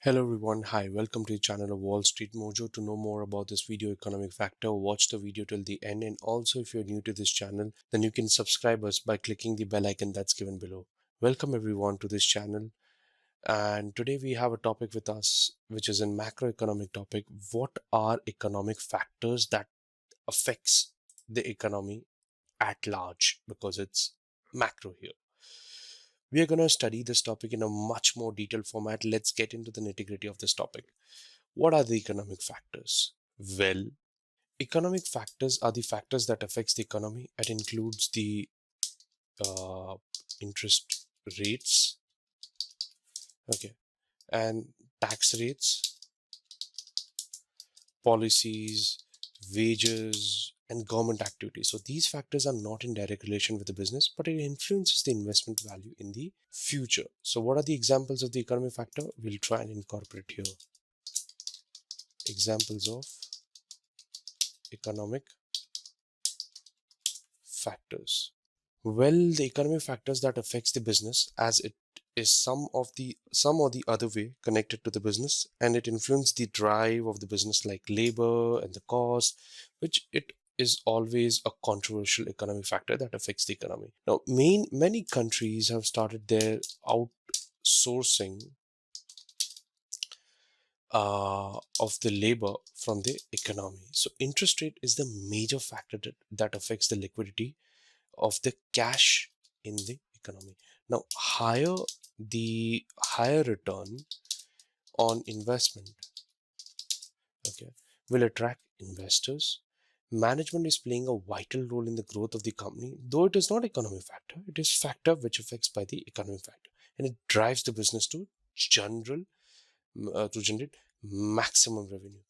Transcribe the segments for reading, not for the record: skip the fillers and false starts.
Hello everyone, hi, welcome to the channel of Wall Street Mojo. To know more about this video economic factor, watch the video till the end, and also if you're new to this channel, then you can subscribe us by clicking the bell icon that's given below. Welcome everyone to this channel, and today we have a topic with us which is a macroeconomic topic. What are economic factors that affects the economy at large, because it's macro here. We are going to study this topic in a much more detailed format. Let's get into the nitty-gritty of this topic. What are the economic factors? Well, economic factors are the factors that affects the economy. It includes the uh, interest rates, okay, and tax rates, policies, wages, and government activity. So these factors are not in direct relation with the business, but it influences the investment value in the future. So what are the examples of the economic factor? We'll try and incorporate here. Examples of economic factors. Well, the economic factors that affects the business, as it is some or the other way connected to the business, and it influences the drive of the business, like labor and the cost, which it is always a controversial economic factor that affects the economy. Now, many countries have started their outsourcing of the labor from the economy. So interest rate is the major factor that affects the liquidity of the cash in the economy. Now, the higher return on investment, okay, will attract investors. Management is playing a vital role in the growth of the company, though it is not economic factor. It is factor which affects by the economic factor, and it drives the business to generate maximum revenue.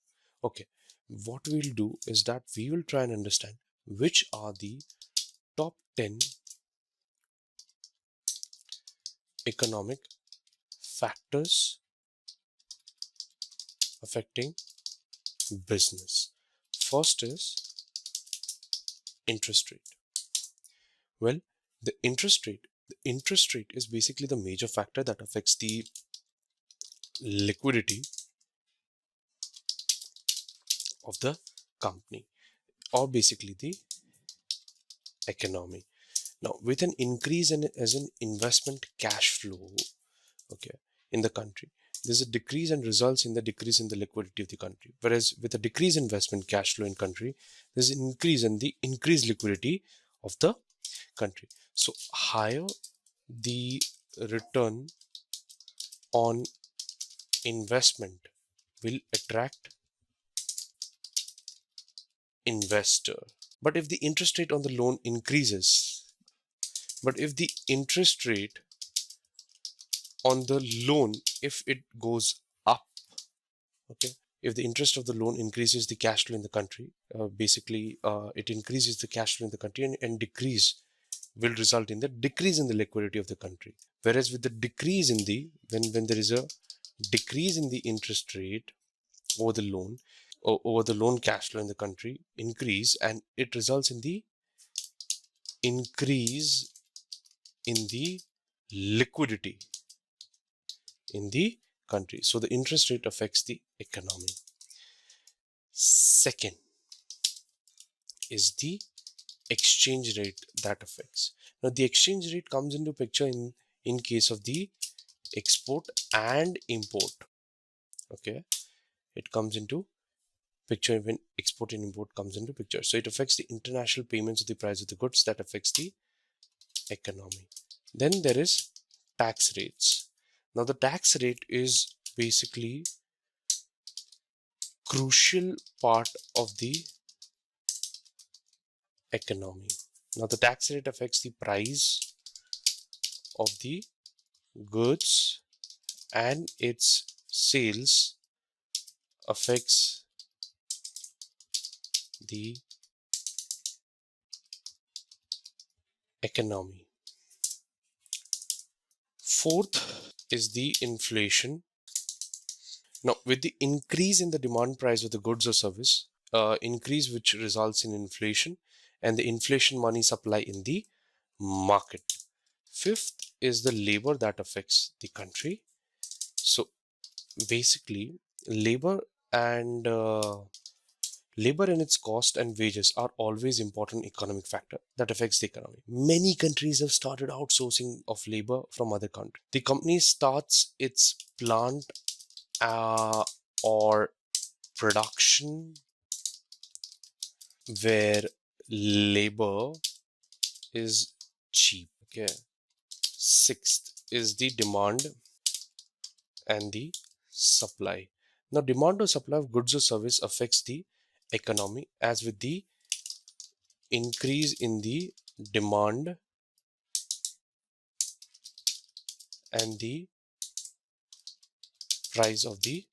Okay, what we'll do is that we will try and understand which are the top 10 economic factors affecting business. First is interest rate. Well, the interest rate is basically the major factor that affects the liquidity of the company, or basically the economy. Now, with an increase in as an investment cash flow, okay, in the country, there's a decrease and results in the decrease in the liquidity of the country. Whereas with a decrease investment cash flow in country, there's an increase in the increased liquidity of the country. So higher the return on investment will attract investor. But if the interest rate on the loan increases, but if the interest rate on the loan, if it goes up, okay, if the interest of the loan increases the cash flow in the country, it increases the cash flow in the country, and decrease will result in the decrease in the liquidity of the country. Whereas with the decrease in the when there is a decrease in the interest rate over the loan, or over the loan cash flow in the country increase, and it results in the increase in the liquidity in the country. So the interest rate affects the economy. Second is the exchange rate that affects. Now the exchange rate comes into picture in case of the export and import. Okay, it comes into picture when export and import comes into picture. So it affects the international payments of the price of the goods, that affects the economy. Then there is tax rates. Now the tax rate is basically crucial part of the economy. Now the tax rate affects the price of the goods, and its sales affects the economy. Fourth is the inflation. Now, with the increase in the demand price of the goods or service, increase which results in inflation, and the inflation money supply in the market. Fifth is the labor that affects the country. So basically labor and labor and its cost and wages are always important economic factor that affects the economy. Many countries have started outsourcing of labor from other countries. The company starts its plant or production where labor is cheap. Okay. Sixth is the demand and the supply. Now, demand or supply of goods or service affects the economy, as with the increase in the demand and the price of the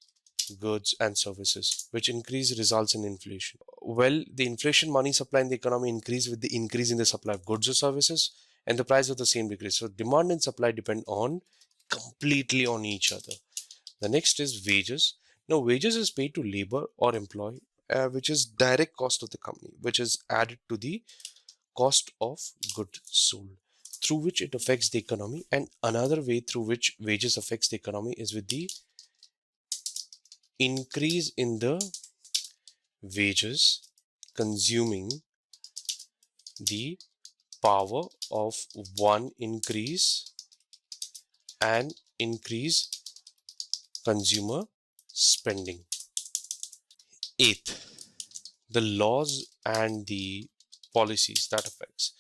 goods and services, which increase results in inflation. Well, the inflation money supply in the economy increase with the increase in the supply of goods or services, and the price of the same decrease. So demand and supply depend on completely on each other. The next is wages. Now, wages is paid to labor or employee, which is direct cost of the company, which is added to the cost of goods sold, through which it affects the economy. And another way through which wages affects the economy is with the increase in the wages consuming the power of one increase and increase consumer spending. Eighth, the laws and the policies that affects.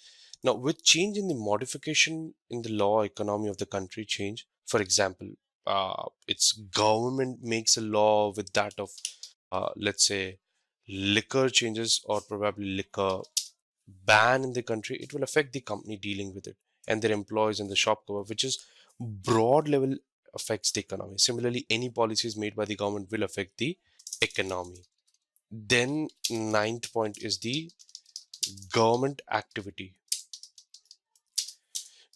Now, with change in the modification in the law economy of the country change, for example, its government makes a law with that of, let's say, liquor changes or probably liquor ban in the country, it will affect the company dealing with it and their employees and the shop cover, which is broad level affects the economy. Similarly, any policies made by the government will affect the economy. Then ninth point is the government activity.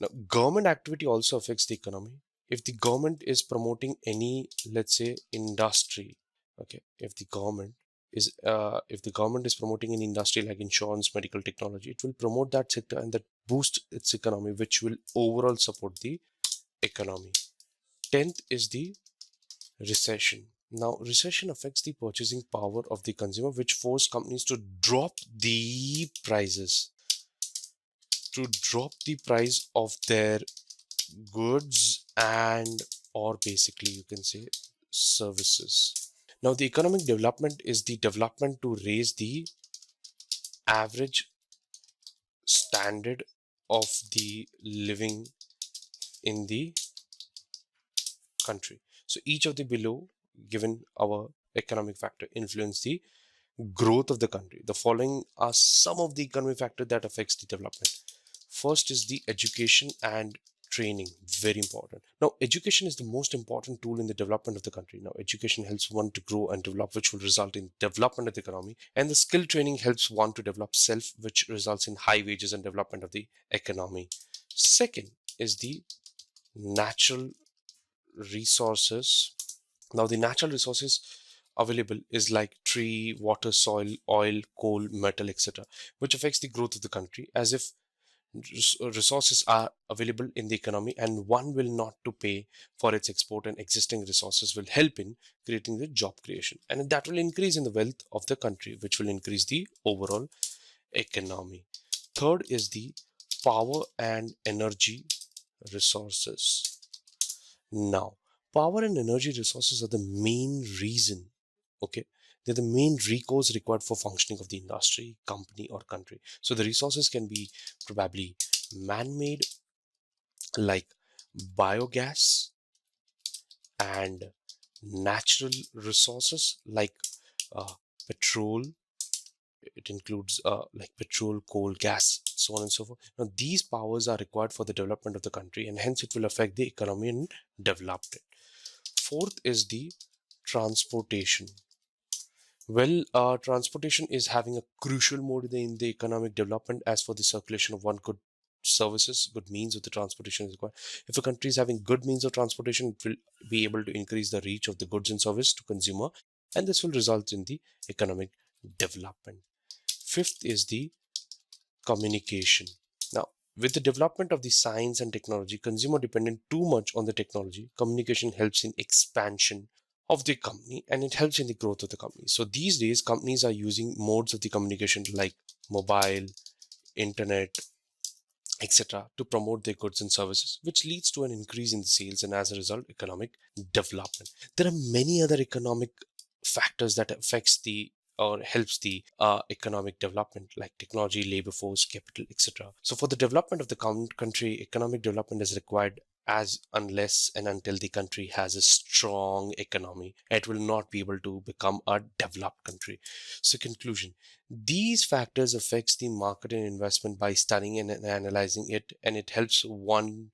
Now, government activity also affects the economy. If the government is promoting any, let's say, industry, okay, if the government is promoting an industry like insurance, medical technology, it will promote that sector and that boost its economy, which will overall support the economy. 10th is the recession. Now, recession affects the purchasing power of the consumer, which force companies to drop the price of their goods and or basically you can say services. Now, the economic development is the development to raise the average standard of the living in the country. So each of the below given our economic factor influence the growth of the country. The following are some of the economic factors that affects the development. First is the education and training, very important. Now, education is the most important tool in the development of the country. Now, education helps one to grow and develop, which will result in development of the economy. And the skill training helps one to develop self, which results in high wages and development of the economy. Second is the natural resources. Now, the natural resources available is like tree, water, soil, oil, coal, metal, etc., which affects the growth of the country, as if resources are available in the economy and one will not to pay for its export, and existing resources will help in creating the job creation, and that will increase in the wealth of the country, which will increase the overall economy. Third is the power and energy resources. Now, power and energy resources are the main reason, okay? They're the main recourse required for functioning of the industry, company, or country. So the resources can be probably man-made, like biogas, and natural resources like petrol. It includes like petrol, coal, gas, so on and so forth. Now, these powers are required for the development of the country, and hence it will affect the economy and develop it. Fourth is the transportation. Well, transportation is having a crucial mode in the economic development, as for the circulation of one good services, good means of the transportation is required. If a country is having good means of transportation, it will be able to increase the reach of the goods and service to consumer, and this will result in the economic development. Fifth is the communication. Now, with the development of the science and technology, consumer dependent too much on the technology, communication helps in expansion of the company, and it helps in the growth of the company. So these days companies are using modes of the communication like mobile, internet, etc., to promote their goods and services, which leads to an increase in the sales and as a result economic development. There are many other economic factors that affects the or helps the economic development, like technology, labor force, capital, etc. So for the development of the country, economic development is required, as unless and until the country has a strong economy, it will not be able to become a developed country. So conclusion, these factors affects the market and investment by studying and analyzing it, and it helps one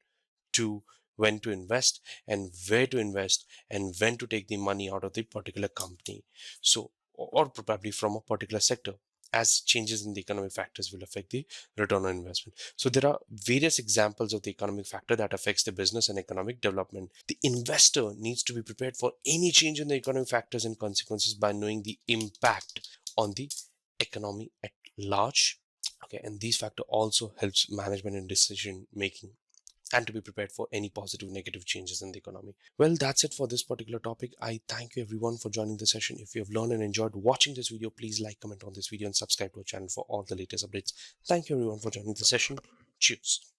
to when to invest and where to invest and when to take the money out of the particular company. So, or probably from a particular sector, as changes in the economic factors will affect the return on investment. So there are various examples of the economic factor that affects the business and economic development. The investor needs to be prepared for any change in the economic factors and consequences by knowing the impact on the economy at large. Okay, and these factor also helps management and decision making, and to be prepared for any positive negative changes in the economy. Well, that's it for this particular topic. I thank you everyone for joining the session. If you have learned and enjoyed watching this video, please like, comment on this video and subscribe to our channel for all the latest updates. Thank you everyone for joining the session. Cheers.